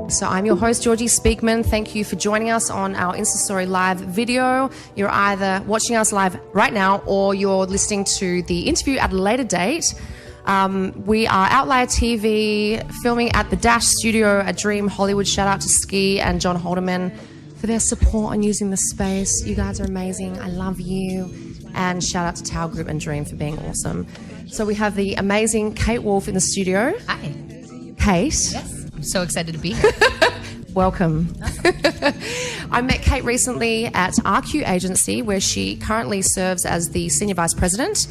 So I'm your host, Georgie Speakman. Thank you for joining us on our Insta Story Live video. You're either watching us live right now or you're listening to the interview at a later date. We are Outlier TV, filming at the Dash Studio at Dream Hollywood. Shout out to Ski and John Holderman for their support on using the space. You guys are amazing. I love you. And shout out to Tao Group and Dream for being awesome. So we have the amazing Kate Wolff in the studio. Hi. Kate. Yes. I'm so excited to be here. Welcome. Awesome. I met Kate recently at RQ Agency, where she currently serves as the Senior Vice President.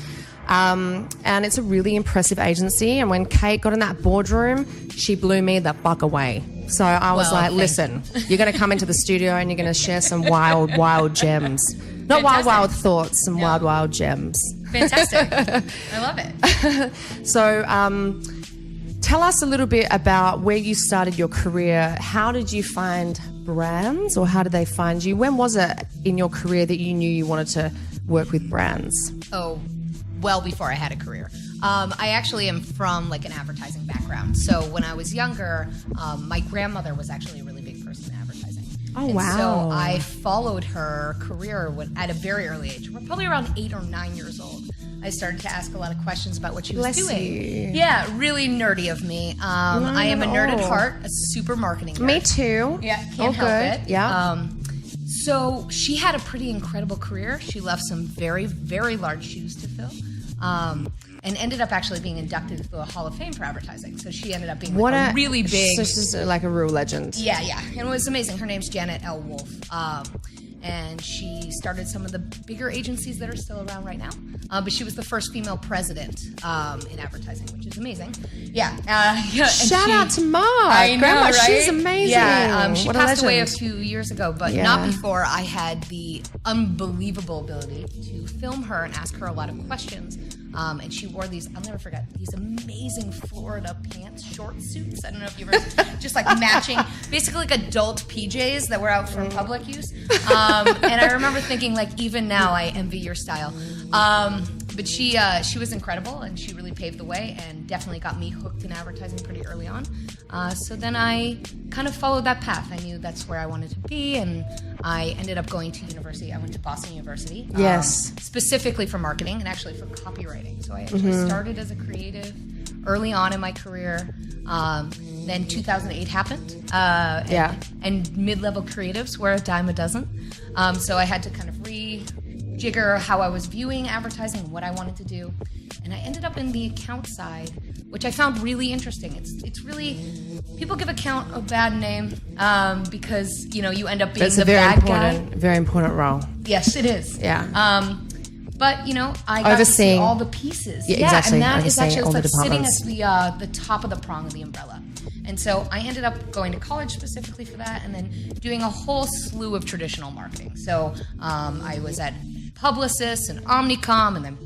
And it's a really impressive agency. And when Kate got in that boardroom, she blew me the fuck away. So I was listen, you're going to come into the studio and you're going to share some wild, wild gems. Not Fantastic. wild thoughts, some wild, wild gems. Fantastic. I love it. So tell us a little bit about where you started your career. How did you find brands, or how did they find you? When was it in your career that you knew you wanted to work with brands? Oh, well before I had a career. I actually am from like an advertising background. So when I was younger, my grandmother was actually a really big person in advertising. Oh, and wow. So I followed her career at a very early age. We're probably around 8 or 9 years old. I started to ask a lot of questions about what she was doing. You. Yeah, really nerdy of me. I am a nerd at heart, a super marketing nerd. Me too. Yeah, can't help it. Yeah. So she had a pretty incredible career. She left some very, very large shoes to fill. And ended up actually being inducted into the Hall of Fame for advertising. So she ended up being a really big... So she's like a real legend. Yeah. And it was amazing. Her name's Janet L. Wolff. And she started some of the bigger agencies that are still around right now. But she was the first female president in advertising, which is amazing. Yeah. Shout out to Mom. I know, Grandma, right? She's amazing. Yeah, she what passed a away a legend. few years ago, but not before I had the unbelievable ability to film her and ask her a lot of questions. And she wore these, I'll never forget, these amazing Florida pants, short suits. I don't know if you ever, just like matching, basically like adult PJs that were out for public use. And I remember thinking, like, even now I envy your style. But she was incredible, and she really paved the way and definitely got me hooked in advertising pretty early on. So then I kind of followed that path. I knew that's where I wanted to be, and I ended up going to university. I went to Boston University. Yes. Specifically for marketing and actually for copywriting. So I actually started as a creative early on in my career. Then 2008 happened. And mid-level creatives were a dime a dozen. So I had to kind of rejigger how I was viewing advertising, what I wanted to do. And I ended up in the account side, which I found really interesting. It's really, people give account a bad name because, you end up being the bad guy. Very important role. Yes, it is. Yeah. But, I got Overseeing to see all the pieces. Yeah, exactly. And that is actually all the sitting departments. at the top of the prong of the umbrella. And so I ended up going to college specifically for that, and then doing a whole slew of traditional marketing. So I was at Publicis and Omnicom, and then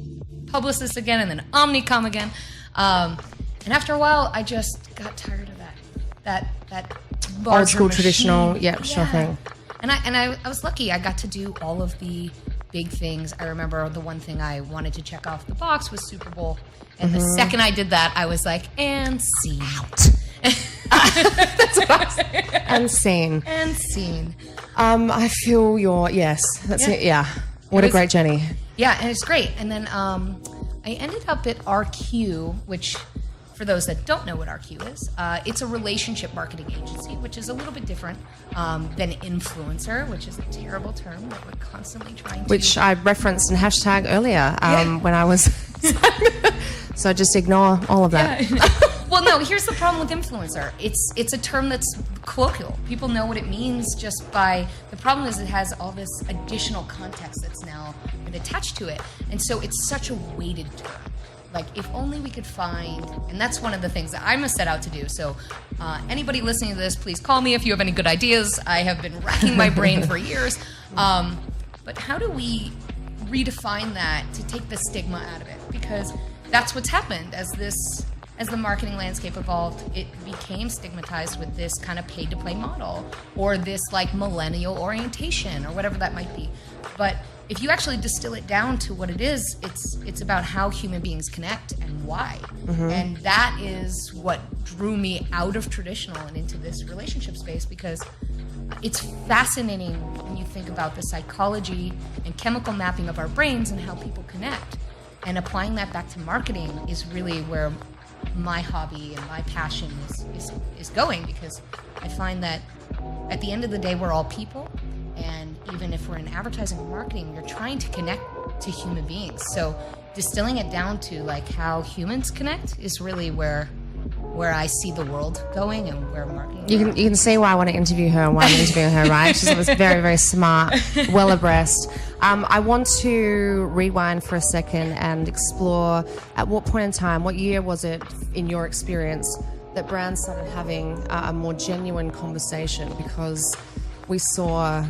Publicis again, and then Omnicom again. And after a while, I just got tired of that Old school, machine. traditional, sure thing. And I was lucky. I got to do all of the big things. I remember the one thing I wanted to check off the box was Super Bowl. And the second I did that, I was like, and scene. Out. That's what I was, and scene. And scene. I feel yes. That's it. Yeah. What a great journey. Yeah, and it's great. And then I ended up at RQ, which, for those that don't know what RQ is, it's a relationship marketing agency, which is a little bit different than influencer, which is a terrible term that we're constantly trying to... Which I referenced in hashtag earlier when I was... So just ignore all of that. Yeah. Well, no, here's the problem with influencer. It's a term that's colloquial. People know what it means just by... The problem is it has all this additional context that's now been attached to it. And so it's such a weighted term. Like, if only we could find... And that's one of the things that I'm set out to do. So anybody listening to this, please call me if you have any good ideas. I have been racking my brain for years. But how do we redefine that to take the stigma out of it? Because that's what's happened as the marketing landscape evolved. It became stigmatized with this kind of paid-to-play model or this like millennial orientation or whatever that might be. But if you actually distill it down to what it is, it's about how human beings connect and why. And that is what drew me out of traditional and into this relationship space, because it's fascinating when you think about the psychology and chemical mapping of our brains and how people connect. And applying that back to marketing is really where my hobby and my passion is going, because I find that at the end of the day, we're all people. And even if we're in advertising and marketing, you're trying to connect to human beings. So distilling it down to like how humans connect is really where I see the world going and where marketing. You can see why I want to interview her and why I'm interviewing her, right? She's always very, very smart, well abreast. I want to rewind for a second and explore at what point in time, what year was it in your experience that brands started having a more genuine conversation? Because we saw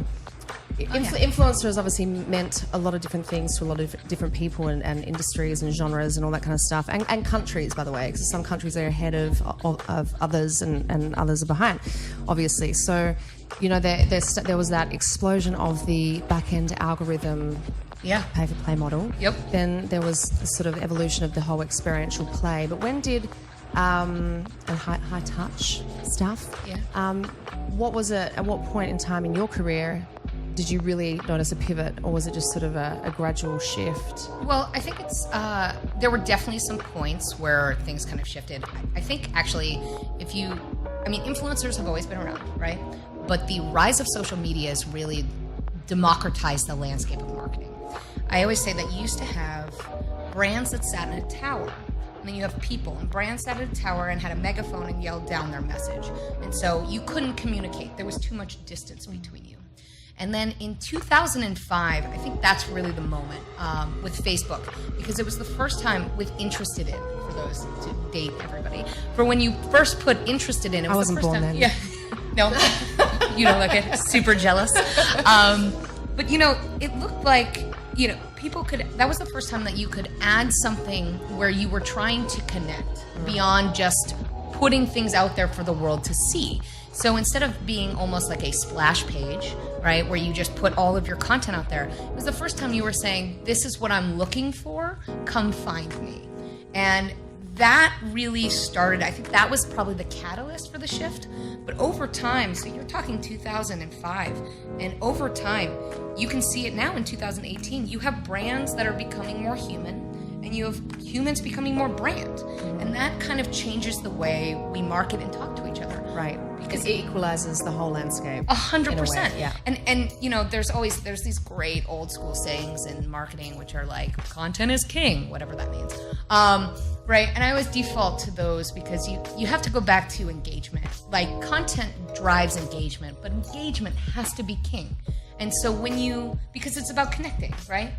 influencers obviously meant a lot of different things to a lot of different people and industries and genres and all that kind of stuff, and countries, by the way, because some countries are ahead of others and others are behind, obviously. So, you know, there was that explosion of the back-end algorithm pay-for-play model. Yep. Then there was the sort of evolution of the whole experiential play. But when did and high touch stuff? Yeah. What was it? At what point in time in your career did you really notice a pivot, or was it just sort of a gradual shift? Well, I think it's there were definitely some points where things kind of shifted. I think actually, influencers have always been around, right? But the rise of social media has really democratized the landscape of marketing. I always say that you used to have brands that sat in a tower. And then you have people, and brands sat at a tower and had a megaphone and yelled down their message. And so you couldn't communicate. There was too much distance between you. And then in 2005, I think that's really the moment with Facebook, because it was the first time with interested in, for those to date everybody, for when you first put interested in. It was I wasn't the first born time, then. Yeah. No, you don't look it. Super jealous. But, you know, it looked like, you know, people could, that was the first time that you could add something where you were trying to connect beyond just putting things out there for the world to see. So instead of being almost like a splash page, right, where you just put all of your content out there, it was the first time you were saying, this is what I'm looking for, come find me. And that really started, I think that was probably the catalyst for the shift. But over time, so you're talking 2005, and over time, you can see it now in 2018, you have brands that are becoming more human, and you have humans becoming more brand. And that kind of changes the way we market and talk to each other. Right. Because it equalizes the whole landscape. 100%. Yeah. And you know, there's these great old school sayings in marketing which are like, content is king, whatever that means. Right. And I always default to those because you have to go back to engagement. Like, content drives engagement, but engagement has to be king. And so because it's about connecting, right?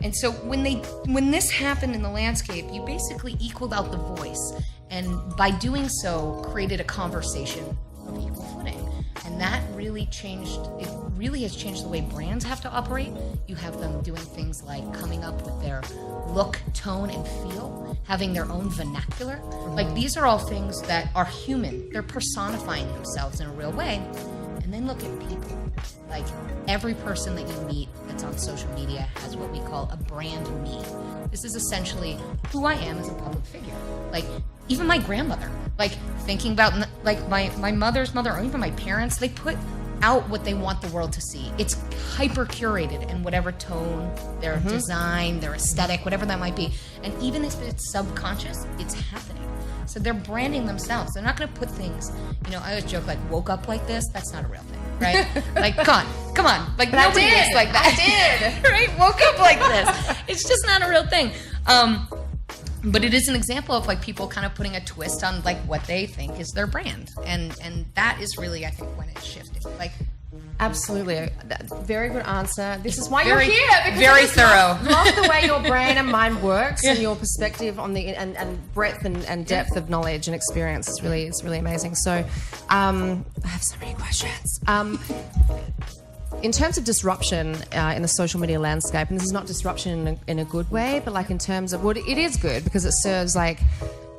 And so when this happened in the landscape, you basically equaled out the voice, and by doing so, created a conversation of equal footing. And that really has changed the way brands have to operate. You have them doing things like coming up with their look, tone, and feel, having their own vernacular. Like, these are all things that are human. They're personifying themselves in a real way. And then look at people. Like, every person that you meet that's on social media has what we call a brand me. This is essentially who I am as a public figure. Like, even my grandmother, like, thinking about, like, my mother's mother, or even my parents, they put out what they want the world to see. It's hyper curated in whatever tone, their design, their aesthetic, whatever that might be. And even if it's subconscious, it's happening. So they're branding themselves. They're not going to put things, you know, I always joke, like, woke up like this. That's not a real thing, right? Like, come on. Like, but nobody is like that. I did. Right? Woke up like this. It's just not a real thing. But it is an example of, like, people kind of putting a twist on, like, what they think is their brand. And that is really, I think, when it shifted. Like, absolutely. Very good answer. This is why Very- you're here. Because very I just thorough. Love the way your brain and mind works, and your perspective on the and breadth and depth of knowledge and experience is really amazing. So, I have so many questions. In terms of disruption in the social media landscape, and this is not disruption in a good way, but like in terms of, well, it is good because it serves like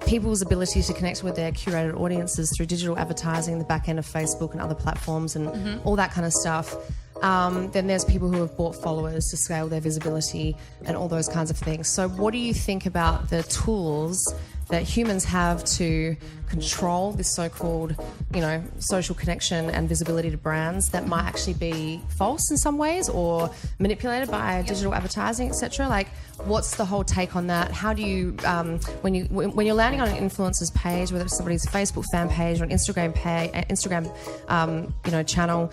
people's ability to connect with their curated audiences through digital advertising, the back end of Facebook and other platforms and all that kind of stuff. Then there's people who have bought followers to scale their visibility and all those kinds of things. So what do you think about the tools that humans have to control this so-called, social connection and visibility to brands that might actually be false in some ways or manipulated by digital advertising, etc.? Like, what's the whole take on that? How do you, when you're landing on an influencer's page, whether it's somebody's Facebook fan page or an Instagram channel,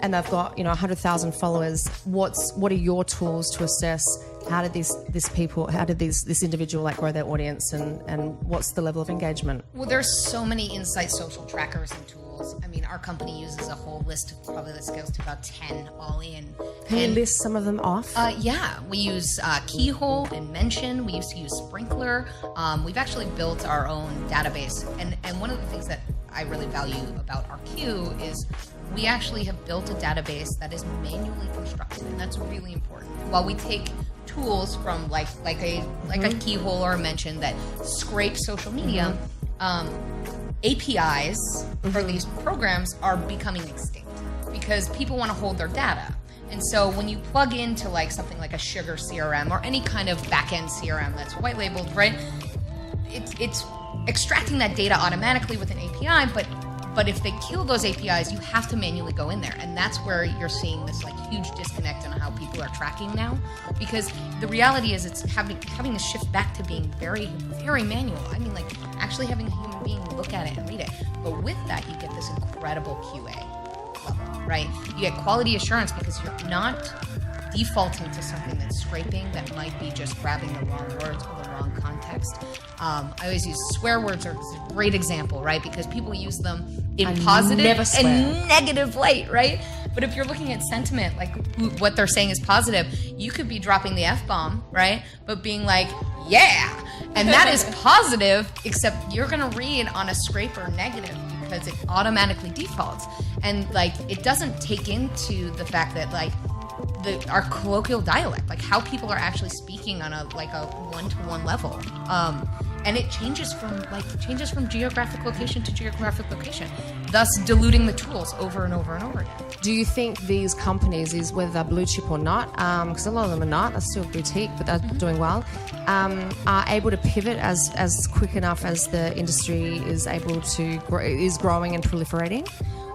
and they've got 100,000 followers, what are your tools to assess how did this individual grow their audience and what's the level of engagement? Well, there's so many insight social trackers and tools. I mean, our company uses a whole list of probably that scales to about 10 all in. Can you list some of them off? Yeah, we use Keyhole and Mention. We used to use Sprinkler. We've actually built our own database. And one of the things that I really value about our Q is we actually have built a database that is manually constructed, and that's really important. While we take tools from like a Keyhole or a Mention that scrape social media, APIs for these programs are becoming extinct because people want to hold their data. And so when you plug into something like a Sugar CRM or any kind of back-end CRM that's white labeled, right? It's extracting that data automatically with an API, but if they kill those APIs, you have to manually go in there. And that's where you're seeing this huge disconnect on how people are tracking now. Because the reality is it's having to shift back to being very, very manual. I mean, actually having a human being look at it and read it. But with that, you get this incredible QA level, right? You get quality assurance because you're not defaulting to something that's scraping that might be just grabbing the wrong words or the wrong context. I always use swear words are a great example, right? Because people use them in positive and negative light, right? But if you're looking at sentiment, what they're saying is positive, you could be dropping the F-bomb, right? But being yeah! And that is positive, except you're going to read on a scraper negative because it automatically defaults. And it doesn't take into the fact that our colloquial dialect, how people are actually speaking on a one-to-one level, and it changes from geographic location to geographic location, thus diluting the tools over and over and over again. Do you think these companies, whether they're blue chip or not, because a lot of them are not, they're still boutique, but they're doing well, are able to pivot as quick enough as the industry is able to is growing and proliferating?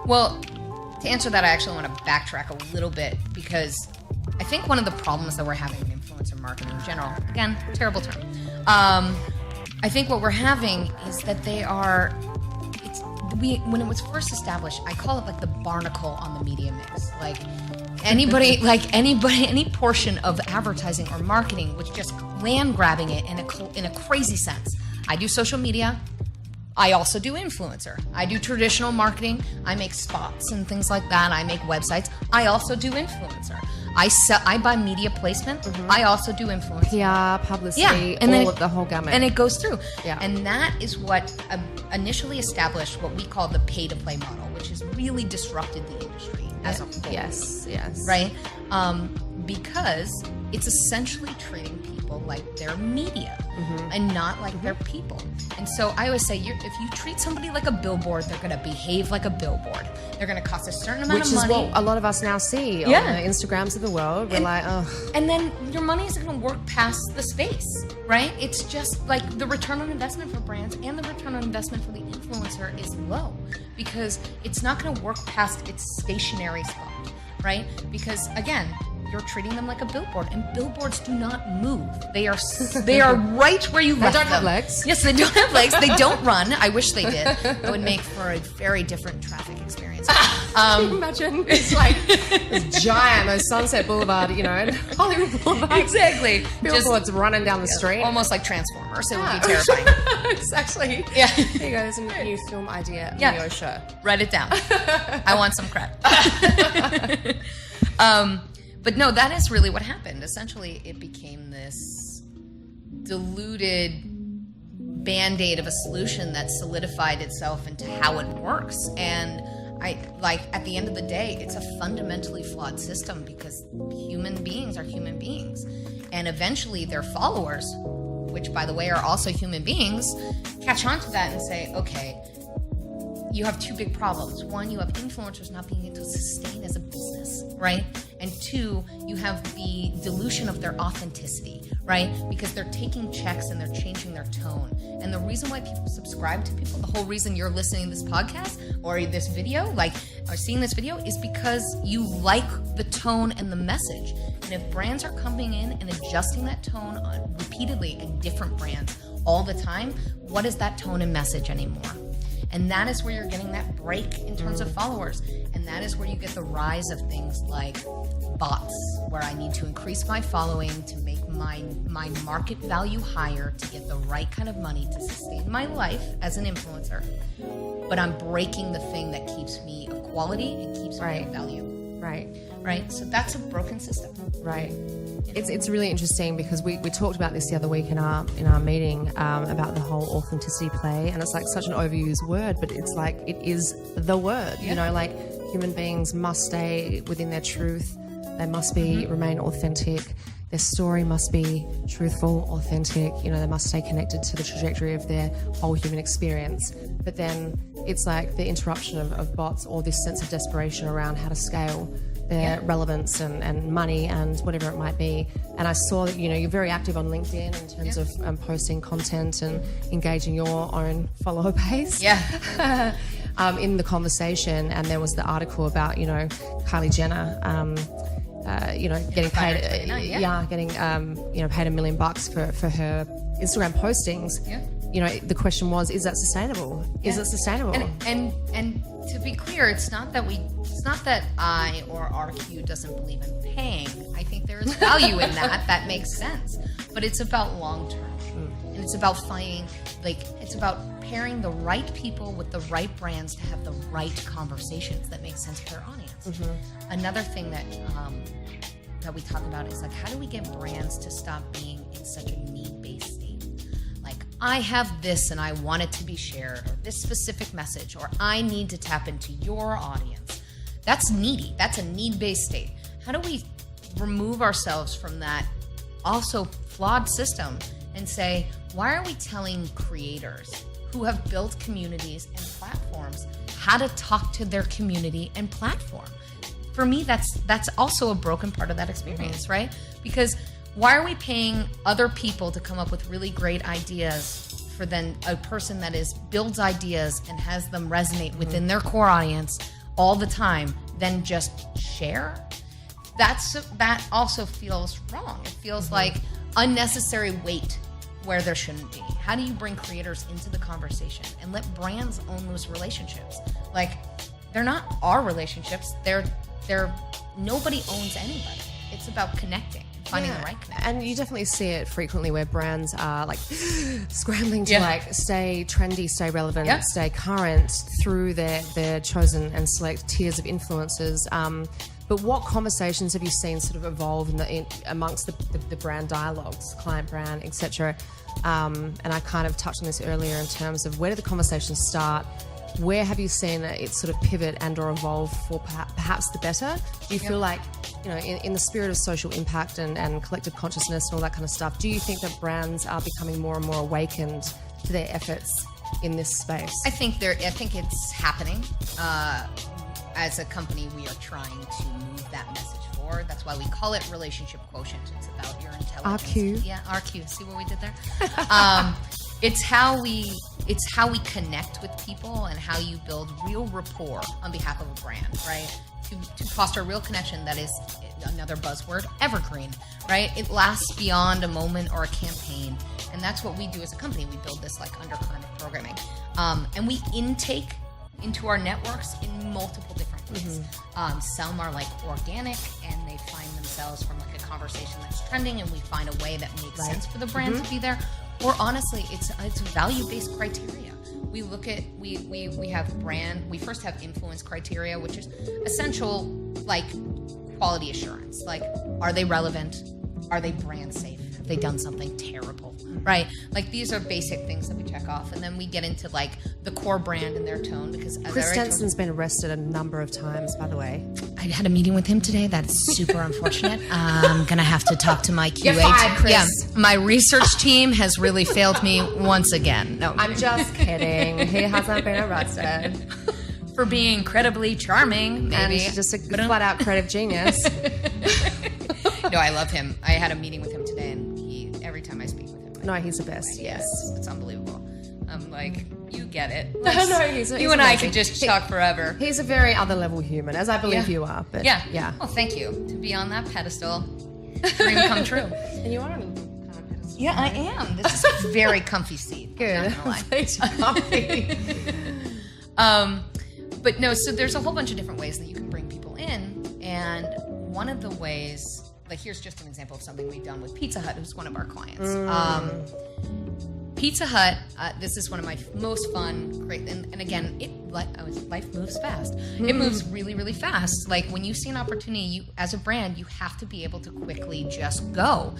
Well, to answer that, I actually want to backtrack a little bit because I think one of the problems that we're having in influencer marketing in general, again, terrible term, I think what we're having is that when it was first established, I call it the barnacle on the media mix. Any portion of advertising or marketing was just land grabbing it in a crazy sense. I do social media. I also do influencer. I do traditional marketing. I make spots and things like that. I make websites. I also do influencer. I buy media placement. I also do influencer. PR, publicity, and all of the whole gamut. And it goes through. Yeah. And that is what initially established what we call the pay-to-play model, which has really disrupted the industry as a whole. Yes. Right? Because it's essentially treating people like they're media and not like they're people. And so I always say, if you treat somebody like a billboard, they're going to behave like a billboard. They're going to cost a certain amount of money. Which is what a lot of us now see on the Instagrams of the world. We're oh. And then your money isn't going to work past the space, right? It's just the return on investment for brands and the return on investment for the influencer is low because it's not going to work past its stationary spot, right? Because again, you're treating them like a billboard, and billboards do not move. They are right where you left them. They don't have legs. Yes, they don't have legs. They don't run. I wish they did. That would make for a very different traffic experience. Can you imagine? It's it's giant, those Sunset Boulevard, and Hollywood Boulevard. Exactly. Billboards running down the street. Almost like Transformers. It would be terrifying. It's actually, yeah. There you go, there's a new film idea for your show. Write it down. I want some credit. But no, that is really what happened. Essentially, it became this diluted Band-Aid of a solution that solidified itself into how it works. And at the end of the day, it's a fundamentally flawed system because human beings are human beings. And eventually their followers, which by the way are also human beings, catch on to that and say, okay, you have two big problems. One, you have influencers not being able to sustain as a business, right? And two, you have the dilution of their authenticity, right? Because they're taking checks and they're changing their tone. And the reason why people subscribe to people, the whole reason you're listening to this podcast or this video, or seeing this video, is because you like the tone and the message. And if brands are coming in and adjusting that tone repeatedly, and different brands all the time, what is that tone and message anymore? And that is where you're getting that break in terms of followers. And that is where you get the rise of things like bots, where I need to increase my following to make my market value higher to get the right kind of money to sustain my life as an influencer. But I'm breaking the thing that keeps me of quality and keeps me of value. Right. So that's a broken system. Right. It's really interesting because we talked about this the other week in our meeting about the whole authenticity play, and it's like such an overused word, but it's like it is the word. You know, like human beings must stay within their truth. They must be remain authentic. Their story must be truthful, authentic. You know, they must stay connected to the trajectory of their whole human experience. But then it's like the interruption of bots, or this sense of desperation around how to scale their relevance and money and whatever it might be. And I saw that, you know, you're very active on LinkedIn in terms of posting content and engaging your own follower base. In the conversation. And there was the article about, you know, Kylie Jenner, you know, getting paid, getting paid $1 million for her Instagram postings. You know, the question was, is that sustainable? Is it sustainable? And to be clear, it's not that I or RQ doesn't believe in paying. I think there is value in that. That makes sense. But it's about long term. And it's about it's about pairing the right people with the right brands to have the right conversations that make sense for their audience. Another thing that we talk about is like, how do we get brands to stop being in such a need-based state? Like, I have this and I want it to be shared, or this specific message, or I need to tap into your audience. That's needy. That's a need-based state. How do we remove ourselves from that also flawed system and say, why are we telling creators who have built communities and platforms how to talk to their community and platform? For me, that's also a broken part of that experience, right? Because why are we paying other people to come up with really great ideas for then a person that builds ideas and has them resonate within their core audience all the time, then just share? That also feels wrong. It feels like unnecessary weight where there shouldn't be. How do you bring creators into the conversation and let brands own those relationships? Like, they're not our relationships. They're nobody owns anybody. It's about connecting, finding the right connection. And you definitely see it frequently where brands are like scrambling to like stay trendy, stay relevant, stay current through their chosen and select tiers of influencers. But what conversations have you seen sort of evolve amongst the brand dialogues, client brand, etc.? And I kind of touched on this earlier in terms of where do the conversations start? Where have you seen it sort of pivot and or evolve for perhaps the better? Do you feel like, you know, in the spirit of social impact and collective consciousness and all that kind of stuff, do you think that brands are becoming more and more awakened to their efforts in this space? I think it's happening. As a company, we are trying to move that message forward. That's why we call it relationship quotient. It's about your intelligence. RQ. Yeah, RQ. See what we did there? It's how we connect with people and how you build real rapport on behalf of a brand, right? To foster a real connection that is, another buzzword, evergreen, right? It lasts beyond a moment or a campaign. And that's what we do as a company. We build this like undercurrent of programming. And we intake into our networks in multiple different ways. Some are like organic and they find themselves from like a conversation that's trending and we find a way that makes sense for the brand to be there. Or honestly, it's value-based criteria. We look at, we first have influence criteria, which is essential, like quality assurance. Like, are they relevant? Are they brand safe? Have they done something terrible? Right? Like, these are basic things that we check off. And then we get into like the core brand and their tone, because as Chris Stenson's been arrested a number of times, by the way. I had a meeting with him today. That's super unfortunate. I'm going to have to talk to my QA You're fired, Chris. Yeah, my research team has really failed me once again. No, I'm just kidding. He hasn't been arrested. For being incredibly charming, maybe. And he's just a flat-out creative genius. No, I love him. I had a meeting with him today, and every time I speak with him... No, he's the best, yes. It's unbelievable. I'm like, you get it. No, he's you and amazing. I could just talk forever. He's a very other-level human, as I believe you are. But yeah. Well, thank you. To be on that pedestal, dream come true. And you are on kind of pedestal. Yeah, I am. This is a very comfy seat. Good. It's comfy. But no, so there's a whole bunch of different ways that you can bring people in, and one of the ways, like here's just an example of something we've done with Pizza Hut, who's one of our clients. Pizza Hut, this is one of my most fun, great, and again, life moves fast. It moves really, really fast. Like when you see an opportunity, as a brand, you have to be able to quickly just go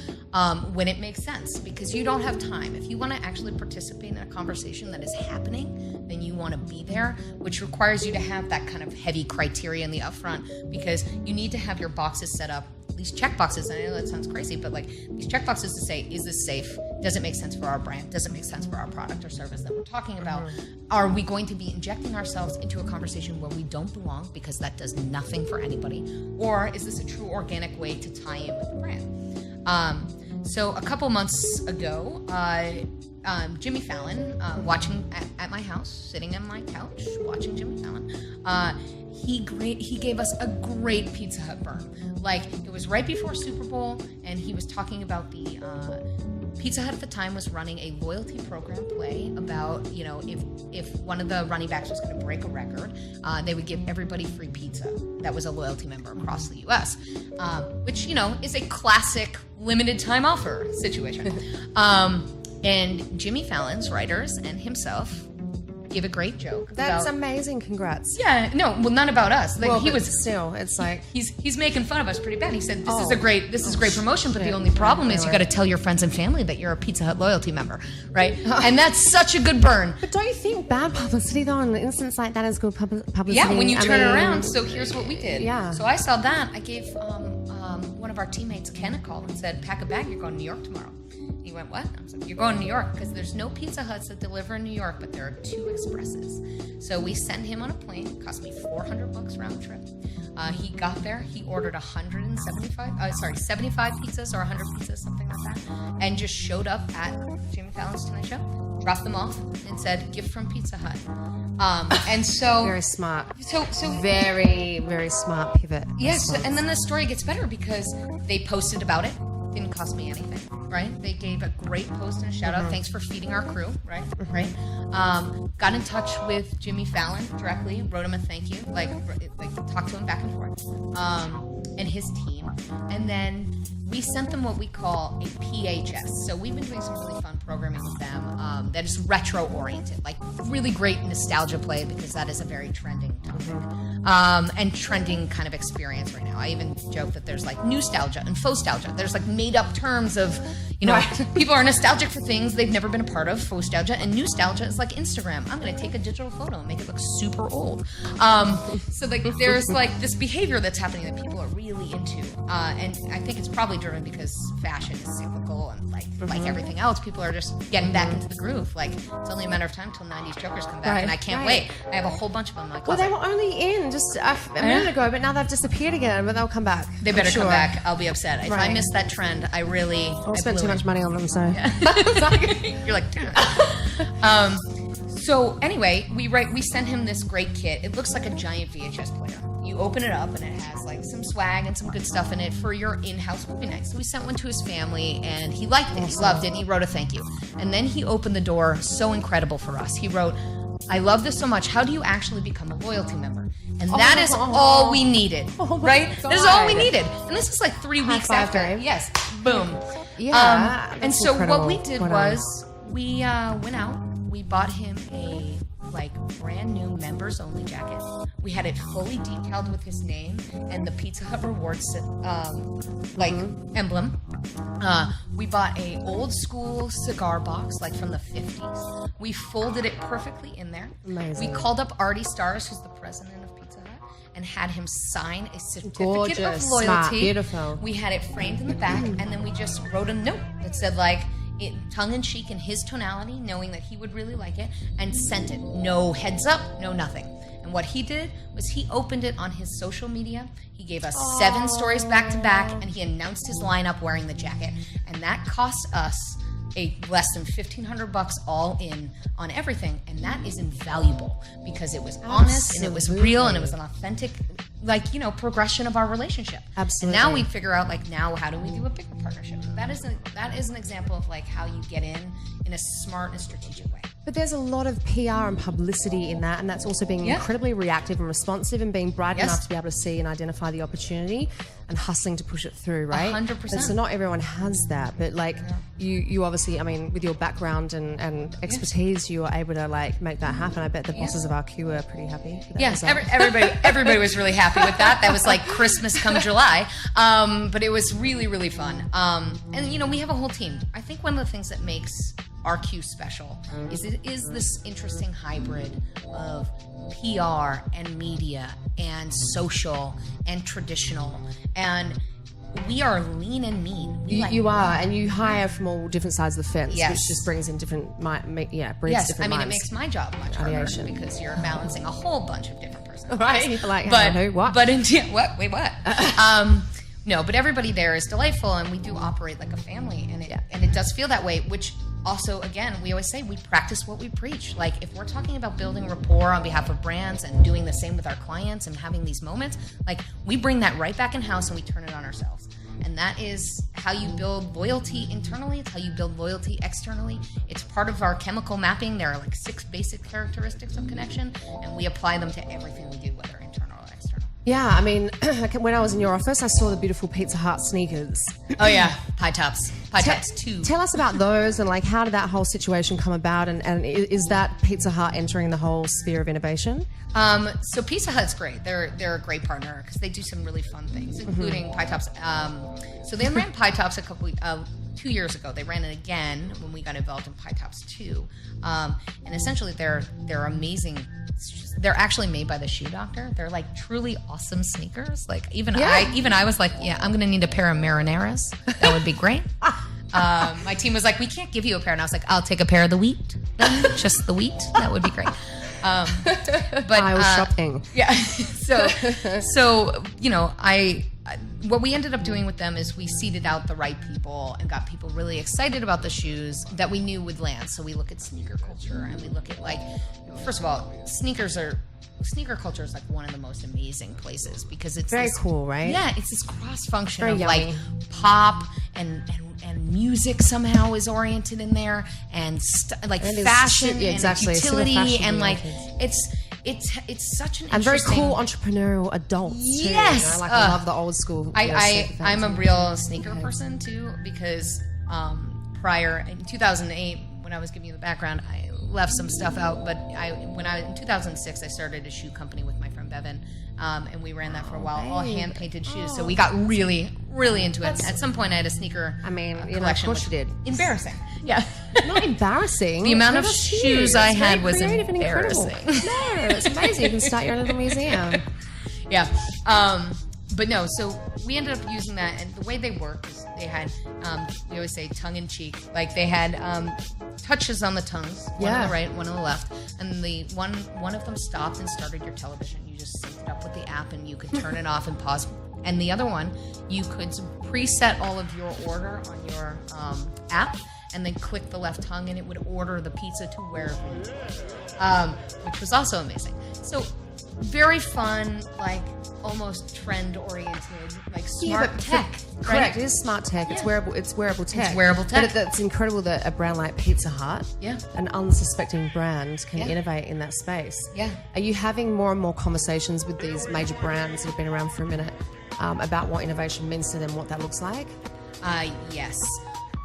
when it makes sense, because you don't have time. If you want to actually participate in a conversation that is happening, then you want to be there, which requires you to have that kind of heavy criteria in the upfront, because you need to have your boxes set up, these check boxes. I know that sounds crazy, but like these check boxes to say, is this safe? Does it make sense for our brand? Does it make sense for our product or service that we're talking about? Are we going to be injecting ourselves into a conversation where we don't belong, because that does nothing for anybody? Or is this a true organic way to tie in with the brand? So a couple months ago, Jimmy Fallon, watching at my house, sitting on my couch, watching Jimmy Fallon, he gave us a great Pizza Hut burn. Like, it was right before Super Bowl, and he was talking about the Pizza Hut at the time was running a loyalty program play about, if one of the running backs was going to break a record, they would give everybody free pizza that was a loyalty member across the U.S., which, is a classic limited time offer situation. And Jimmy Fallon's writers and himself give a great joke. That's amazing. Congrats. Yeah, no, well, none about us. Like, well, he was still. It's like he's making fun of us pretty bad. He said, "This is great promotion, but the only problem is you got to tell your friends and family that you're a Pizza Hut loyalty member, right?" And that's such a good burn. But don't you think bad publicity though, in an instance like that, is good publicity? Yeah, when you turn it around. So here's what we did. Yeah. So I saw that. I gave one of our teammates, Ken, a call and said, "Pack a bag. You're going to New York tomorrow." He went, "What?" I was like, "You're going to New York, because there's no Pizza Huts that deliver in New York, but there are 2 expresses." So we sent him on a plane. It cost me $400 round trip. He got there. He ordered 75 pizzas or 100 pizzas, something like that, and just showed up at Jimmy Fallon's Tonight Show, dropped them off, and said, "Gift from Pizza Hut." And so very smart. So very, very smart pivot. Yes, and then the story gets better because they posted about it. Didn't cost me anything, right? They gave a great post and a shout out. Thanks for feeding our crew, right? Right. Got in touch with Jimmy Fallon directly, wrote him a thank you, like talked to him back and forth, and his team, and then we sent them what we call a PHS. So we've been doing some really fun programming with them that is retro oriented, like really great nostalgia play, because that is a very trending topic and trending kind of experience right now. I even joke that there's like nostalgia and faux-stalgia. There's like made up terms of, people are nostalgic for things they've never been a part of, faux-stalgia, and nostalgia is like Instagram. I'm going to take a digital photo and make it look super old. So like there's like this behavior that's happening that people are really into, and I think it's probably driven because fashion is cyclical, and like everything else, people are just getting back into the groove. Like, it's only a matter of time till 90s Jokers come back, and I can't wait. I have a whole bunch of them in my closet. Well, they were only in just a minute ago, but now they've disappeared again, but they'll come back. They better come back. I'll be upset. If I miss that trend, I spent too much money on them, so. Yeah. You're like, so anyway, we sent him this great kit. It looks like a giant VHS player. You open it up and it has like some swag and some good stuff in it for your in-house movie night. So we sent one to his family and he liked it. He loved it. And he wrote a thank you. And then he opened the door, so incredible for us. He wrote, "I love this so much. How do you actually become a loyalty member?" And that is all we needed, right? That is all we needed. And this is like 3 weeks after. Dave. Yes. Boom. Yeah. And so what we did was we went out. We bought him a brand new members only jacket. We had it fully decaled with his name and the Pizza Hut rewards emblem. We bought a old school cigar box, like from the 50s. We folded it perfectly in there. Amazing. We called up Artie Stars, who's the president of Pizza Hut, and had him sign a certificate Gorgeous, of loyalty. smart, beautiful. We had it framed in the back, and then we just wrote a note that said, like, tongue-in-cheek in his tonality, knowing that he would really like it, and sent it. No heads up, no nothing. And what he did was he opened it on his social media. He gave us 7 stories back to back, and he announced his lineup wearing the jacket. And that cost us less than $1,500 all in on everything, and that is invaluable because it was honest and it was real and it was an authentic, like, you know, progression of our relationship. Absolutely. And now we figure out, like, now how do we do a bigger partnership? That is an example of like how you get in a smart and strategic way. But there's a lot of PR and publicity in that, and that's also being incredibly reactive and responsive and being bright enough to be able to see and identify the opportunity and hustling to push it through, right? 100%. And so not everyone has that, but like you obviously, I mean, with your background and expertise, you were able to like make that happen. I bet the bosses of RQ were pretty happy with that Yes, result. everybody was really happy with that. That was like Christmas come July. But it was really, really fun. And, you know, we have a whole team. I think one of the things that makes RQ special is it is this interesting hybrid of PR and media and social and traditional, and we are lean and mean. You are, and you hire from all different sides of the fence, Yes. which just brings in different, breeds Yes, different I mean, minds. it makes my job much harder Ideation. because you're balancing a whole bunch of different personalities. Right, you're like, but who, what? But what? Wait, what? No, but everybody there is delightful, and we do operate like a family, and it does feel that way. Which also, again, we always say we practice what we preach. Like if we're talking about building rapport on behalf of brands and doing the same with our clients and having these moments, like we bring that right back in house and we turn it on ourselves. And that is how you build loyalty internally. It's how you build loyalty externally. It's part of our chemical mapping. There are like 6 basic characteristics of connection, and we apply them to everything we do, whether internal or external. Yeah, I mean, when I was in your office, I saw the beautiful Pizza Hut sneakers. Oh yeah, high tops too. Tell us about those and like how did that whole situation come about, and is that Pizza Hut entering the whole sphere of innovation? So Pizza Hut's great. They're a great partner because they do some really fun things, including pie tops. So they ran pie tops 2 years ago. They ran it again when we got involved in Pie Tops 2. And essentially they're amazing. They're actually made by the shoe doctor. They're like truly awesome sneakers. Like even I was like, yeah, I'm gonna need a pair of Marineras. That would be great. My team was like, we can't give you a pair, and I was like, I'll take a pair of the wheat, then just the wheat. That would be great. But I was shopping. Yeah. So you know, what we ended up doing with them is we seeded out the right people and got people really excited about the shoes that we knew would land. So we look at sneaker culture, and we look at, like, first of all, sneaker culture is like one of the most amazing places because it's Very this, cool, right? Yeah, it's this cross function Very of yummy. like pop and music somehow is oriented in there, and like And fashion yeah, exactly. and Super utility, fashion and like oriented. it's such an And very interesting, cool entrepreneurial adults too. Yes. You know, I love the old school. I'm a real sneaker person too, because prior in 2008, when I was giving you the background, I left some stuff out. But in 2006, I started a shoe company with my friend Bevan, and we ran that for a while, all hand painted shoes. So we got really, really into it. At some point, I had a sneaker. I mean, collection. Of course you did. Embarrassing. Yeah. Not embarrassing. The amount of That's shoes huge. I It's had very was creative and incredible. embarrassing. No, it's amazing. You can start your little museum. Yeah. But no, so we ended up using that, and the way they work is they had, we always say tongue in cheek, like they had touches on the tongues, one on the right, one on the left, and the one of them stopped and started your television. You just synced it up with the app, and you could turn it off and pause. And the other one, you could preset all of your order on your app, and then click the left tongue, and it would order the pizza to wherever you were, which was also amazing. So very fun, like almost trend-oriented, like smart tech. Correct. Right? It is smart tech. It's wearable. It's wearable tech. It's wearable tech. But it's incredible that a brand like Pizza Hut, an unsuspecting brand, can innovate in that space. Yeah. Are you having more and more conversations with these major brands that have been around for a minute about what innovation means to them, what that looks like? Yes.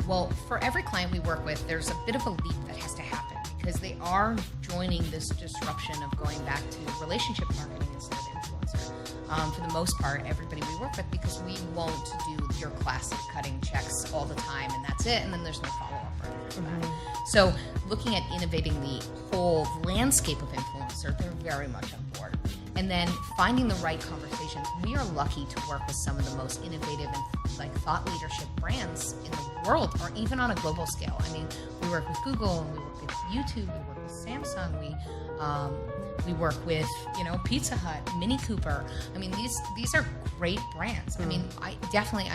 Well, for every client we work with, there's a bit of a leap that has to happen because they are joining this disruption of going back to relationship marketing instead of influencer. For the most part, everybody we work with, because we won't do your classic cutting checks all the time and that's it, and then there's no follow-up or anything like that. So looking at innovating the whole landscape of influencer, they're very much on board. and then finding the right conversations. We are lucky to work with some of the most innovative and like thought leadership brands in the world, or even on a global scale. I mean, we work with Google, and we work with YouTube, we work with Samsung, we work with, Pizza Hut, Mini Cooper. I mean, these are great brands. I mean, I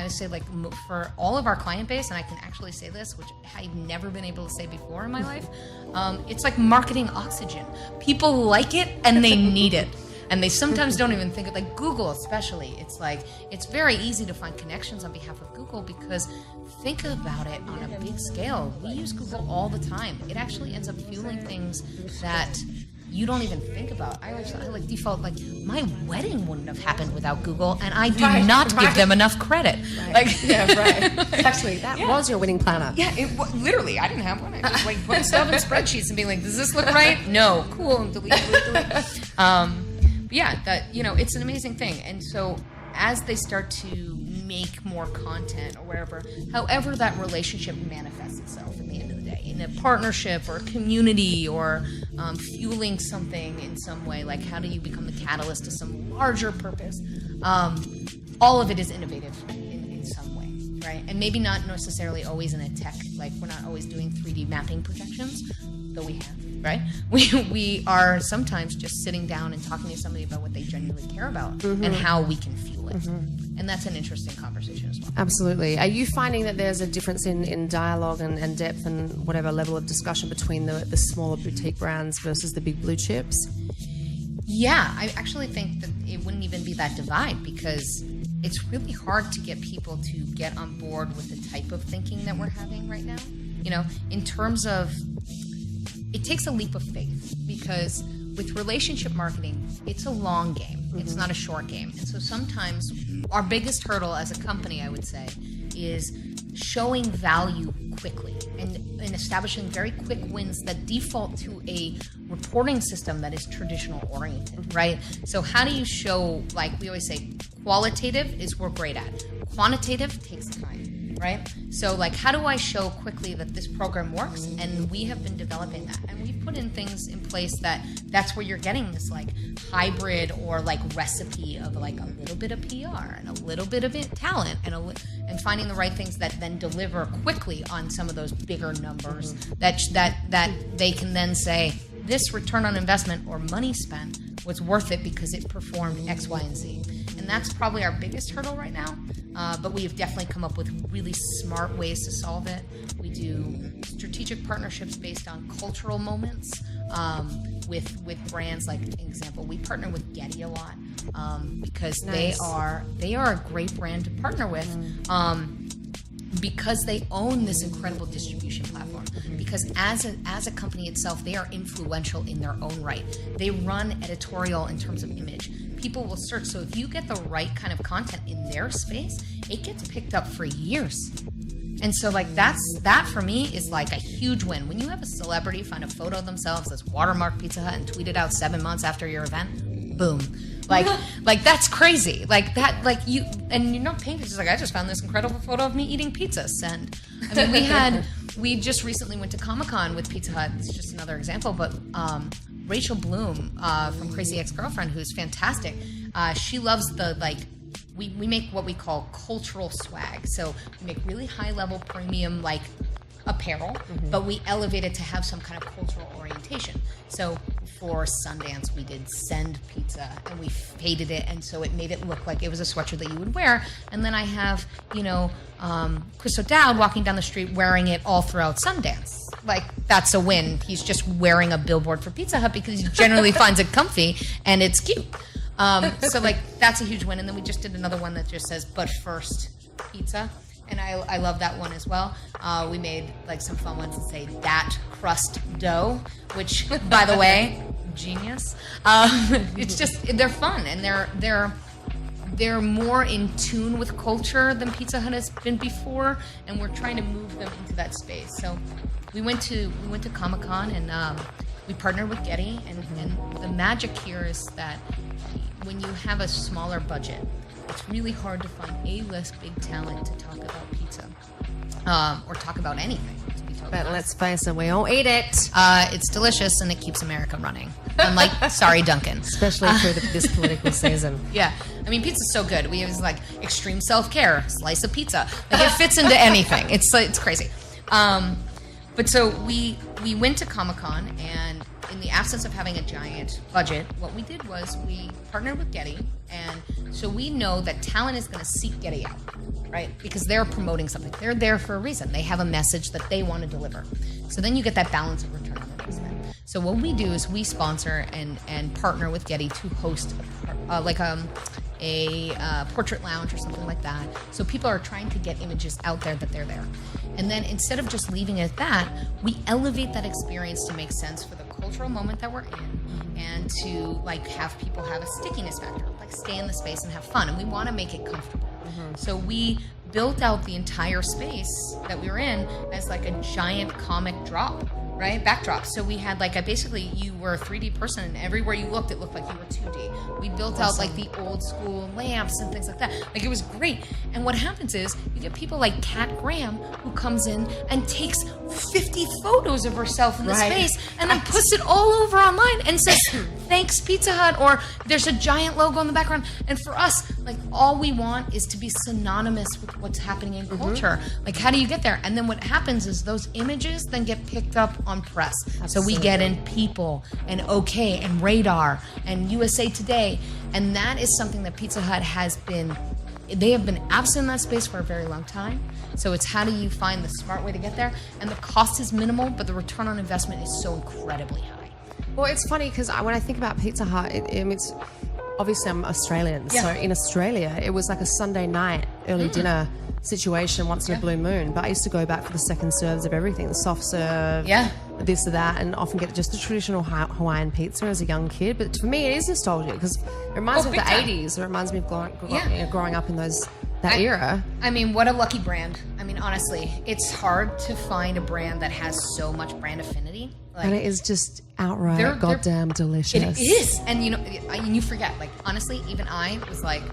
would say, like, for all of our client base, and I can actually say this, which I've never been able to say before in my life, it's like marketing oxygen. People like it and they need it. And they sometimes don't even think of, like, Google especially. It's like, it's very easy to find connections on behalf of Google, because think about it on a big scale. We use Google all the time. It actually ends up fueling things that you don't even think about. I like default, like, my wedding wouldn't have happened without Google, and I do not give them enough credit. Right. Like, yeah, right. Actually, that was your winning planner. Yeah, literally, I didn't have one. I just, like, putting stuff in spreadsheets and being like, does this look right? No. Cool. And delete. Yeah, that, it's an amazing thing. And so as they start to make more content or wherever, however that relationship manifests itself at the end of the day, in a partnership or a community, or fueling something in some way, like how do you become the catalyst to some larger purpose, all of it is innovative in some way, right? And maybe not necessarily always in a tech, like we're not always doing 3D mapping projections, though we have. Right? We are sometimes just sitting down and talking to somebody about what they genuinely care about, and how we can fuel it. And that's an interesting conversation as well. Absolutely. Are you finding that there's a difference in dialogue and depth and whatever level of discussion between the smaller boutique brands versus the big blue chips? Yeah, I actually think that it wouldn't even be that divide, because it's really hard to get people to get on board with the type of thinking that we're having right now. In terms of, it takes a leap of faith, because with relationship marketing, it's a long game. It's not a short game. And so sometimes our biggest hurdle as a company, I would say, is showing value quickly and establishing very quick wins that default to a reporting system that is traditional oriented, right? So how do you show, like we always say, qualitative is we're great at. Quantitative takes time. Right? So, like, how do I show quickly that this program works? And we have been developing that. And we've put in things in place that's where you're getting this, like, hybrid or, like, recipe of, like, a little bit of PR and a little bit of talent and finding the right things that then deliver quickly on some of those bigger numbers that they can then say, this return on investment or money spent was worth it because it performed X, Y, and Z. And that's probably our biggest hurdle right now. But we have definitely come up with really smart ways to solve it. We do strategic partnerships based on cultural moments with brands. Like, an example, we partner with Getty a lot because Nice. they are a great brand to partner with. Because they own this incredible distribution platform. Because as a company itself, they are influential in their own right. They run editorial in terms of image. People will search. So if you get the right kind of content in their space, it gets picked up for years. And so, like, that for me is like a huge win. When you have a celebrity find a photo of themselves that's watermarked Pizza Hut and tweet it out 7 months after your event, boom. Like that's crazy. Like that, like you're not paying. It's just like, I just found this incredible photo of me eating pizza. Send. I mean, we just recently went to Comic-Con with Pizza Hut. It's just another example, but Rachel Bloom from Crazy Ex-Girlfriend, who's fantastic. She loves the, like, we make what we call cultural swag. So we make really high level premium, like, apparel, but we elevate it to have some kind of cultural orientation. So for Sundance, we did Send Pizza, and we faded it, and so it made it look like it was a sweatshirt that you would wear. And then I have, Chris O'Dowd walking down the street wearing it all throughout Sundance. Like, that's a win. He's just wearing a billboard for Pizza Hut because he generally finds it comfy and it's cute. So, like, that's a huge win. And then we just did another one that just says, but first, pizza. And I love that one as well. We made, like, some fun ones that say that crust dough, which, by the way, genius. It's just, they're fun, and they're more in tune with culture than Pizza Hut has been before, and we're trying to move them into that space. So we went to Comic-Con, and we partnered with Getty, and the magic here is that when you have a smaller budget, it's really hard to find A-list big talent to talk about pizza or talk about anything, to be But let's face it, we all eat it. It's delicious and it keeps America running. Unlike, sorry, Duncan. Especially through this political season. Yeah. I mean, pizza's so good. We have like extreme self-care, slice of pizza. Like it fits into anything. It's crazy. But so we went to Comic-Con, and in the absence of having a giant budget, what we did was we partnered with Getty, and so we know that talent is going to seek Getty out, right? Because they're promoting something. They're there for a reason. They have a message that they want to deliver. So then you get that balance of return on investment. So what we do is we sponsor and partner with Getty to host a portrait lounge or something like that. So people are trying to get images out there that they're there. And then instead of just leaving it at that, we elevate that experience to make sense for the cultural moment that we're in, and to like have people have a stickiness factor, like stay in the space and have fun. And we want to make it comfortable. So we built out the entire space that we were in as like a giant comic drop, right? Backdrop. So we had like you were a 3D person, and everywhere you looked, it looked like you were 2D. We built out like the old school lamps and things like that. Like it was great. And what happens is you get people like Kat Graham, who comes in and takes 50 photos of herself in the space and then puts it all over online and says, thanks Pizza Hut, or there's a giant logo in the background. And for us, like all we want is to be synonymous with what's happening in culture. Like how do you get there? And then what happens is those images then get picked up on press. So we get in People and OK and Radar and USA Today. And that is something that Pizza Hut they have been absent in that space for a very long time. So it's how do you find the smart way to get there? And the cost is minimal, but the return on investment is so incredibly high. Well, it's funny because when I think about Pizza Hut, it's obviously I'm Australian. So in Australia, it was like a Sunday night early dinner situation once in a blue moon. But I used to go back for the second serves of everything, the soft serve, this or that, and often get just the traditional Hawaiian pizza as a young kid. But for me, it is nostalgic because it reminds me of the 80s. It reminds me of growing up in that era. I mean, what a lucky brand. I mean, honestly, it's hard to find a brand that has so much brand affinity. Like, and it is just outright goddamn delicious. It is. And you forget, like, honestly, even I was like,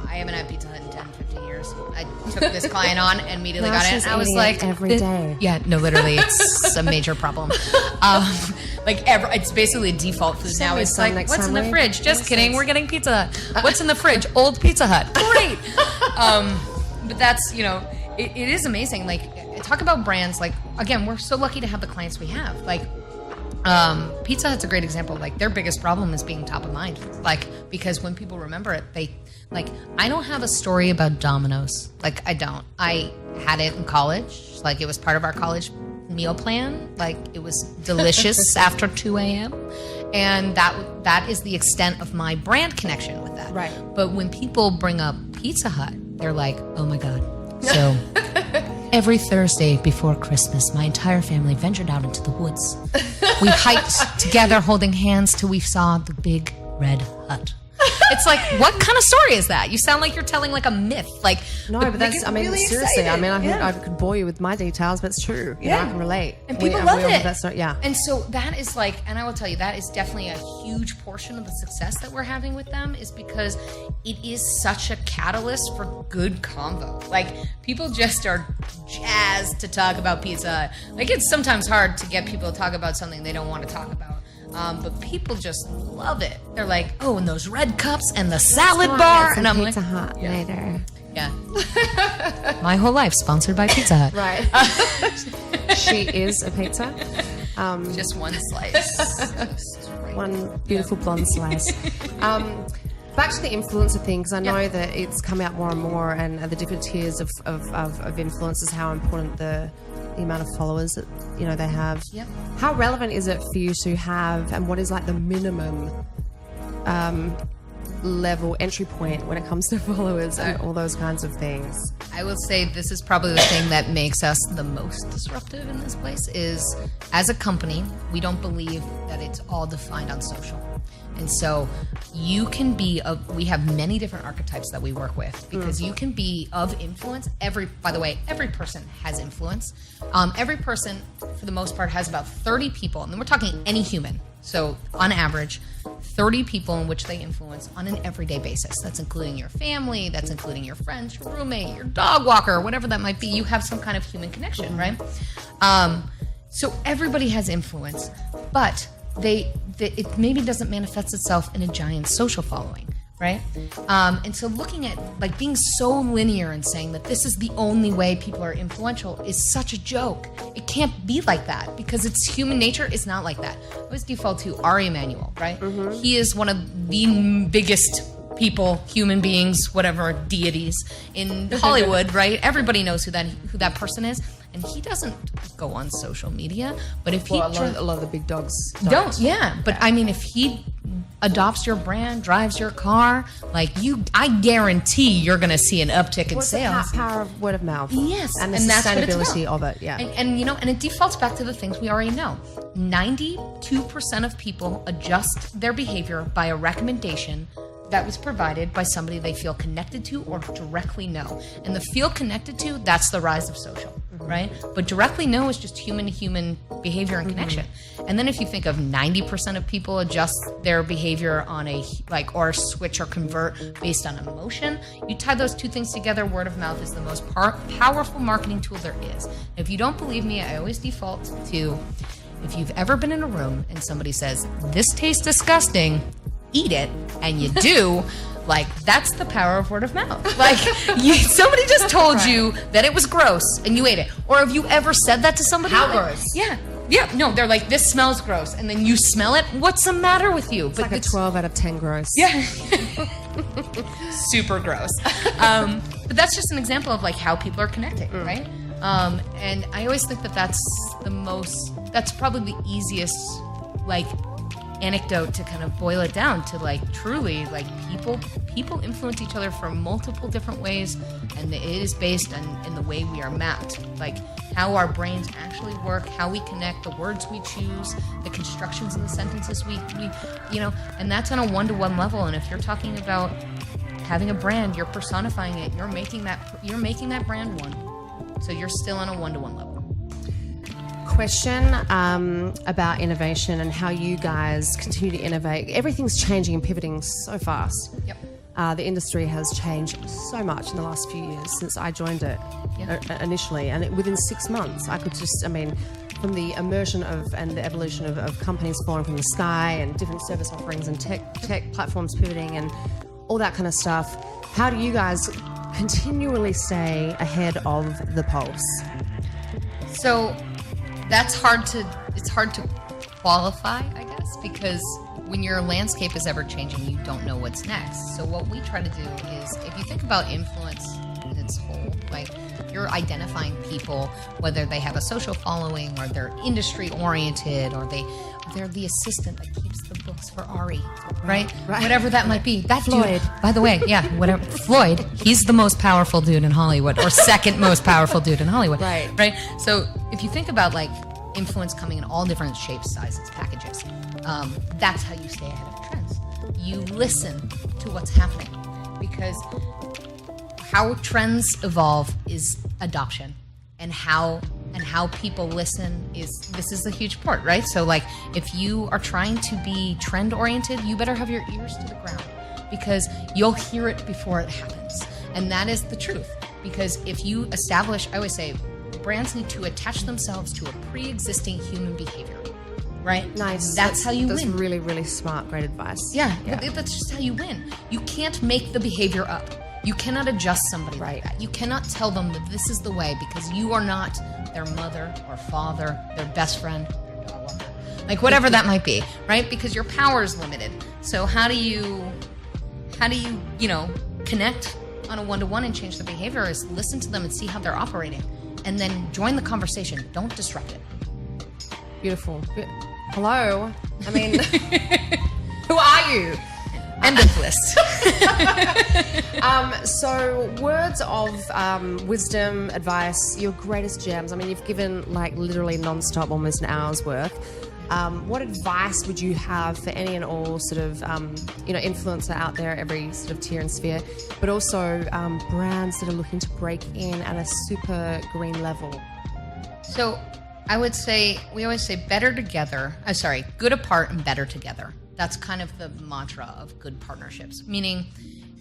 I haven't had Pizza Hut in 10, 15 years. I took this client on and immediately got it. And I was like, every day. Yeah, no, literally, it's a major problem. It's basically a default food now. It's like, what's in the fridge? Just kidding. We're getting Pizza Hut. What's in the fridge? Old Pizza Hut. Great. But that's, it is amazing. Like, talk about brands. Like, again, we're so lucky to have the clients we have. Like, Pizza Hut's a great example. Like, their biggest problem is being top of mind. Like, because when people remember it, I don't have a story about Domino's. Like, I don't. I had it in college. Like, it was part of our college meal plan. Like, it was delicious after 2 a.m. And that is the extent of my brand connection with that. Right. But when people bring up Pizza Hut, they're like, oh my God. So every Thursday before Christmas, my entire family ventured out into the woods. We hiked together holding hands till we saw the big red hut. It's like, what kind of story is that? You sound like you're telling like a myth. Like, no, but that's, I mean, really seriously, excited. I mean, I could bore you with my details, but it's true. You know, I can relate. And people love it. That story, And so that is like, and I will tell you, that is definitely a huge portion of the success that we're having with them, is because it is such a catalyst for good convo. Like, people just are jazzed to talk about pizza. Like, it's sometimes hard to get people to talk about something they don't want to talk about. But people just love it. They're like, oh, and those red cups and the salad bar. And I'm Pizza Hut later. Yeah. My whole life sponsored by Pizza Hut. Right. She is a pizza. Just one slice. One beautiful blonde slice. Back to the influencer thing, because I know that it's come out more and more, and the different tiers of influencers, how important the amount of followers that they have. Yep. How relevant is it for you to have, and what is like the minimum level entry point when it comes to followers and all those kinds of things? I will say this is probably the thing that makes us the most disruptive in this place is, as a company, we don't believe that it's all defined on social. And so you can be we have many different archetypes that we work with, because you can be of influence. By the way, every person has influence. Every person, for the most part, has about 30 people, and then we're talking any human. So on average, 30 people in which they influence on an everyday basis. That's including your family, that's including your friends, your roommate, your dog walker, whatever that might be. You have some kind of human connection, right? So everybody has influence, but it maybe doesn't manifest itself in a giant social following, right? And so looking at like being so linear and saying that this is the only way people are influential is such a joke. It can't be like that because it's human nature. It's not like that. I always default to Ari Emanuel, right? Mm-hmm. He is one of the biggest people, human beings, whatever, deities in Hollywood, right? Everybody knows who that person is. And he doesn't go on social media, but if he... a lot of the big dogs don't. But I mean, if he adopts your brand, drives your car, like I guarantee you're going to see an uptick in sales. The power of word of mouth. Yes. And the that's sustainability of it, yeah. And it defaults back to the things we already know. 92% of people adjust their behavior by a recommendation that was provided by somebody they feel connected to or directly know. And the feel connected to, that's the rise of social, right? But directly know is just human-to-human behavior and connection. And then if you think of 90% of people adjust their behavior on or switch or convert based on emotion, you tie those two things together, word of mouth is the most powerful marketing tool there is. If you don't believe me, I always default to, if you've ever been in a room and somebody says, "This tastes disgusting," eat it, and you do, like, that's the power of word of mouth. Like, somebody just told you that it was gross, and you ate it. Or have you ever said that to somebody? How gross? Yeah. No, they're like, "This smells gross," and then you smell it. What's the matter with you? It's like a 12 out of 10 gross. Yeah. Super gross. But that's just an example of like how people are connecting, right? And I always think that that's probably the easiest, like, anecdote to kind of boil it down to, like, truly, like, people influence each other from multiple different ways, and it is based in the way we are mapped, like how our brains actually work, how we connect, the words we choose, the constructions in the sentences we and that's on a one-to-one level. And if you're talking about having a brand, you're personifying it, you're making that brand one, so you're still on a one-to-one level. Question about innovation and how you guys continue to innovate. Everything's changing and pivoting so fast. Yep. The industry has changed so much in the last few years since I joined it initially, and within 6 months I could from the immersion and the evolution of companies falling from the sky and different service offerings and tech platforms pivoting and all that kind of stuff. How do you guys continually stay ahead of the pulse? So it's hard to qualify, I guess, because when your landscape is ever changing, you don't know what's next. So what we try to do is, if you think about influence in its whole, like, you're identifying people, whether they have a social following or they're industry oriented or they're the assistant that keeps the books for Ari, right? Whatever that might be. That Floyd, dude, by the way, whatever. Floyd, he's the most powerful dude in Hollywood, or second most powerful dude in Hollywood, right? So if you think about, like, influence coming in all different shapes, sizes, packages, that's how you stay ahead of trends. You listen to what's happening, because how trends evolve is adoption, and how people listen is the huge part, right? So, like, if you are trying to be trend oriented, you better have your ears to the ground, because you'll hear it before it happens. And that is the truth, because if you establish, I always say, brands need to attach themselves to a pre-existing human behavior, right? Nice. That's how you win. That's really, really smart. Great advice. Yeah. That's just how you win. You can't make the behavior up. You cannot adjust somebody like that. You cannot tell them that this is the way, because you are not their mother or father, their best friend, their dog walker, like whatever that might be, right? Because your power is limited. So how do you connect on a one-to-one and change the behavior? Is listen to them and see how they're operating, and then join the conversation. Don't disrupt it. Beautiful. Hello. I mean, who are you? End of list. So words of wisdom, advice, your greatest gems. I mean, you've given, like, literally non-stop, almost an hour's worth. What advice would you have for any and all sort of, influencer out there, every sort of tier and sphere, but also brands that are looking to break in at a super green level? So I would say, we always say good apart and better together. That's kind of the mantra of good partnerships, meaning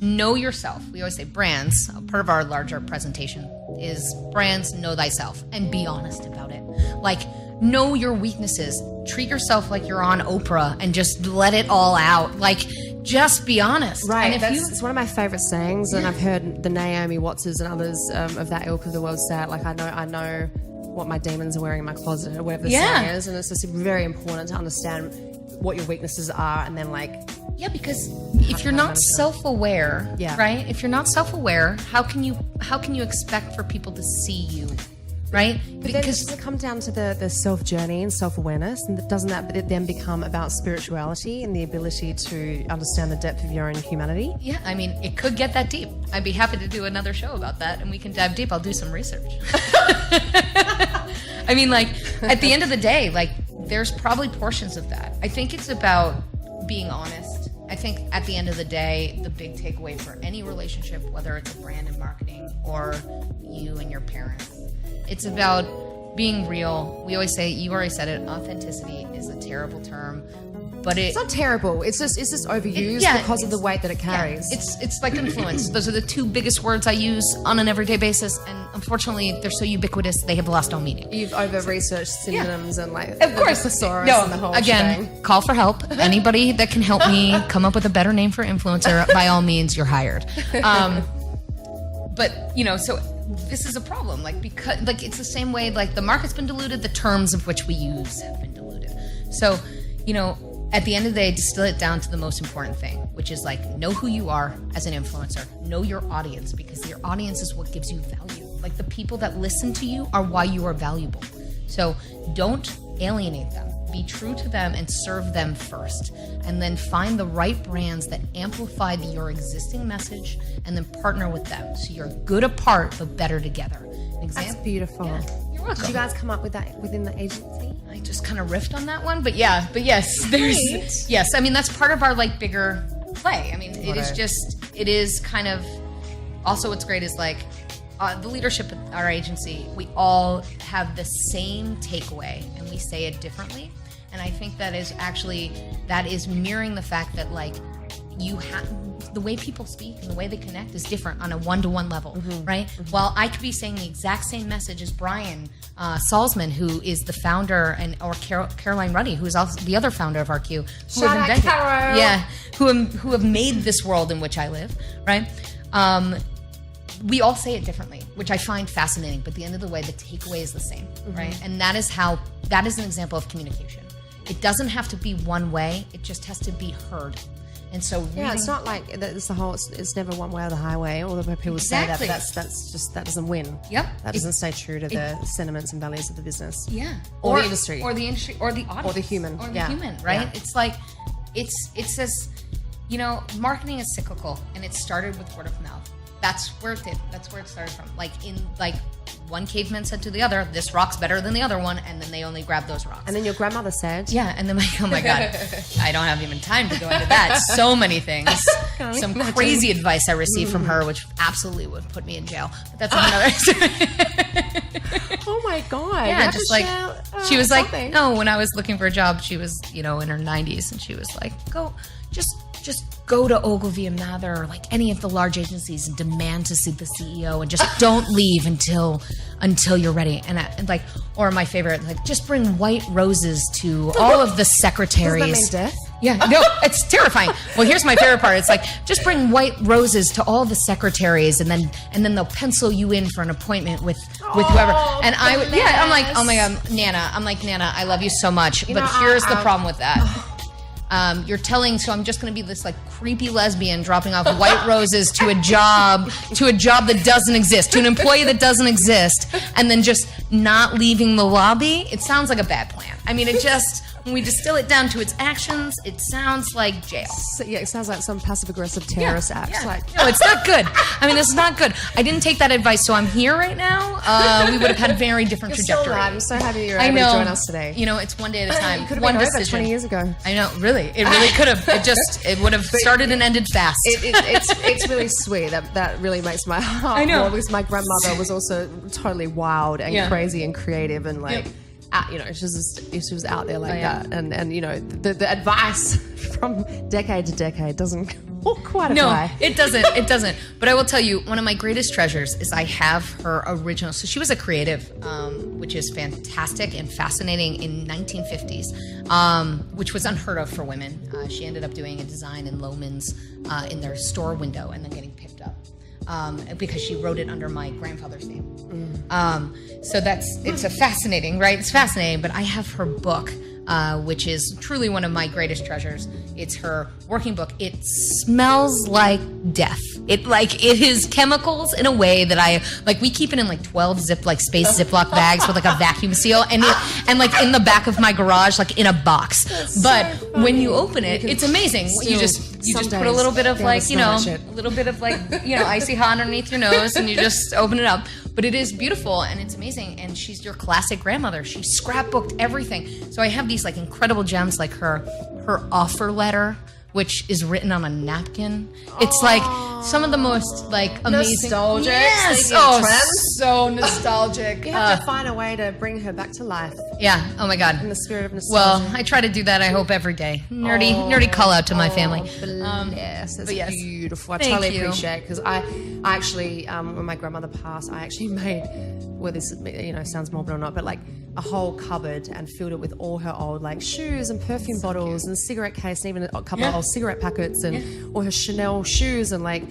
know yourself. We always say brands, part of our larger presentation is brands, know thyself, and be honest about it. Like, know your weaknesses. Treat yourself like you're on Oprah and just let it all out. Like, just be honest. Right. And if It's one of my favorite sayings, and I've heard the Naomi Wattses and others of that ilk of the world say it, like, I know what my demons are wearing in my closet, or whatever the saying is, and it's just very important to understand what your weaknesses are, and then like... Yeah, because if you're not self-aware, right? If you're not self-aware, how can you expect for people to see you, right? But then does it come down to the self-journey and self-awareness, and doesn't that then become about spirituality and the ability to understand the depth of your own humanity? Yeah, I mean, it could get that deep. I'd be happy to do another show about that, and we can dive deep. I'll do some research. I mean, like, at the end of the day, like, there's probably portions of that. I think it's about being honest. I think at the end of the day, the big takeaway for any relationship, whether it's a brand and marketing or you and your parents, it's about being real. We always say, you already said it, authenticity is a terrible term, but it's not terrible. It's just overused because of the weight that it carries. Yeah, it's like influence. Those are the two biggest words I use on an everyday basis, and unfortunately, they're so ubiquitous they have lost all meaning. You've over-researched synonyms and like of course, thesaurus no. And the whole again, shebang. Call for help. Anybody that can help me come up with a better name for influencer, by all means, you're hired. But so this is a problem, like, because like it's the same way, like, the market's been diluted, the terms of which we use have been diluted. So at the end of the day, distill it down to the most important thing, which is like, know who you are as an influencer, know your audience, because your audience is what gives you value. Like, the people that listen to you are why you are valuable. So don't alienate them. Be true to them and serve them first. And then find the right brands that amplify your existing message, and then partner with them. So you're good apart, but better together. That's beautiful. Yeah, you're welcome. Did you guys come up with that within the agency? I just kind of riffed on that one, but yes, yes. I mean, that's part of our like bigger play. I mean, it is kind of, also what's great is like, the leadership of our agency, we all have the same takeaway and we say it differently. And I think that is mirroring the fact that, like, the way people speak and the way they connect is different on a one-to-one level, right? Mm-hmm. While I could be saying the exact same message as Brian Salzman, who is the founder, or Caroline Ruddy, who is also the other founder of RQ, who have made this world in which I live, right? We all say it differently, which I find fascinating. But at the end of the way, the takeaway is the same, right? And that is an example of communication. It doesn't have to be one way; it just has to be heard. And so, it's not like it's never one way or the highway. Although people say that, but that doesn't win. Yep, that doesn't stay true to the sentiments and values of the business. Yeah, or the industry, or the audience, or the human, right? Yeah. It's like it says, marketing is cyclical, and it started with word of mouth. That's where it did. That's where it started from. Like one caveman said to the other, "This rock's better than the other one," and then they only grabbed those rocks. And then your grandmother said, "Yeah," and then oh my god, I don't have even time to go into that. So many things, some crazy advice I received from her, which absolutely would put me in jail. But that's another story. Oh my god! Yeah, just like she was something. Like, no, when I was looking for a job, she was in her 90s, and she was like, just go to Ogilvy and Mather, or like any of the large agencies, and demand to see the CEO, and just don't leave until you're ready. And or my favorite, like, just bring white roses to all of the secretaries. Does that mean death? Yeah, no, it's terrifying. Well, here's my favorite part. It's like, just bring white roses to all the secretaries, and then they'll pencil you in for an appointment with whoever. And I'm like, oh my god, Nana. I'm like, Nana, I love you so much, but here's the problem with that. You're telling, so I'm just going to be this like creepy lesbian dropping off white roses to a job that doesn't exist, to an employee that doesn't exist, and then just not leaving the lobby. It sounds like a bad plan. I mean, when we distill it down to its actions, it sounds like jail. So, yeah, it sounds like some passive-aggressive terrorist acts. Yeah. Like, no, it's not good. I mean, this is not good. I didn't take that advice, so I'm here right now. We would have had a very different trajectory. Still alive. I'm so happy you're able to join us today. It's one day at a time. You could have one been decision. over 20 years ago. I know, really. It really could have. It would have started and ended fast. It's really sweet. That really makes my heart warm, because my grandmother was also totally wild and crazy and creative and like... Yep. you know, she was out there like that. And you know, the advice from decade to decade doesn't quite apply. No, it doesn't. But I will tell you, one of my greatest treasures is I have her original. So she was a creative, which is fantastic and fascinating in 1950s, which was unheard of for women. She ended up doing a design in Loehmann's in their store window and then getting picked up. Because she wrote it under my grandfather's name. So it's a fascinating, right? It's fascinating, but I have her book, which is truly one of my greatest treasures. It's her working book. It smells like death. It is chemicals in a way that we keep it in like 12 space Ziploc bags with like a vacuum seal and like in the back of my garage, like in a box. But when you open it, it's amazing. You just put a little bit of icy hot underneath your nose and you just open it up. But it is beautiful and it's amazing. And she's your classic grandmother. She scrapbooked everything. So I have these like incredible gems, like her offer letter, which is written on a napkin. It's like some of the most like amazing. Nostalgic. Yes. So nostalgic. You have to find a way to bring her back to life. Yeah. Oh my God. In the spirit of nostalgia. Well, I try to do that. I hope every day. Nerdy call out to my family. Yes, it's beautiful. I totally appreciate it because I actually, when my grandmother passed, I actually made, well, this sounds morbid or not, but like a whole cupboard and filled it with all her old like shoes and perfume bottles and cigarette case and even a couple of old cigarette packets and all her Chanel shoes and like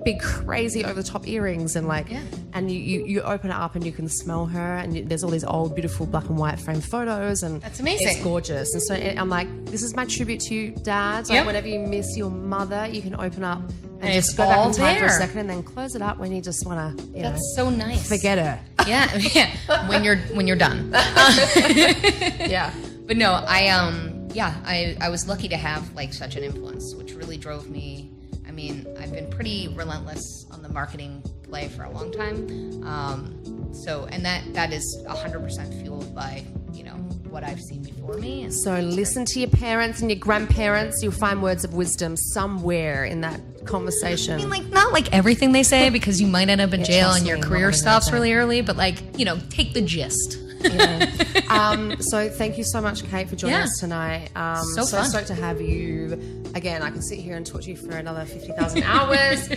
big crazy over the top earrings and like and you open it up and you can smell her and there's all these old beautiful black and white framed photos and that's amazing. It's gorgeous. And so I'm like, this is my tribute to you, Dad. Like whenever you miss your mother, you can open up and just go back in time for a second and then close it up when you just want to that's so nice. Forget her. Yeah. when you're done. Yeah. But no, I was lucky to have like such an influence, which really drove me. I mean, I've been pretty relentless on the marketing play for a long time. And that is 100% fueled by, what I've seen before me. And so listen to your parents and your grandparents. You'll find words of wisdom somewhere in that conversation. I mean, like, not like everything they say because you might end up in jail and your career stops really early, but like, take the gist. So thank you so much, Kate, for joining us tonight. So stoked to have you. Again, I can sit here and talk to you for another 50,000 hours.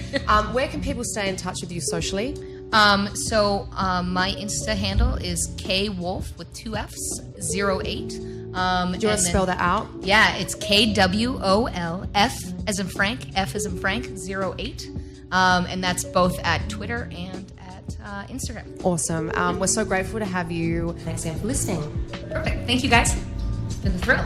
Where can people stay in touch with you socially? My Insta handle is kwolff with 2 F's 08. Do you want to spell that out? Yeah, it's KWOLF as in Frank, F as in Frank 08. And that's both at Twitter and Instagram. Awesome. We're so grateful to have you. Thanks again for listening. Perfect. Thank you, guys. It's been a thrill.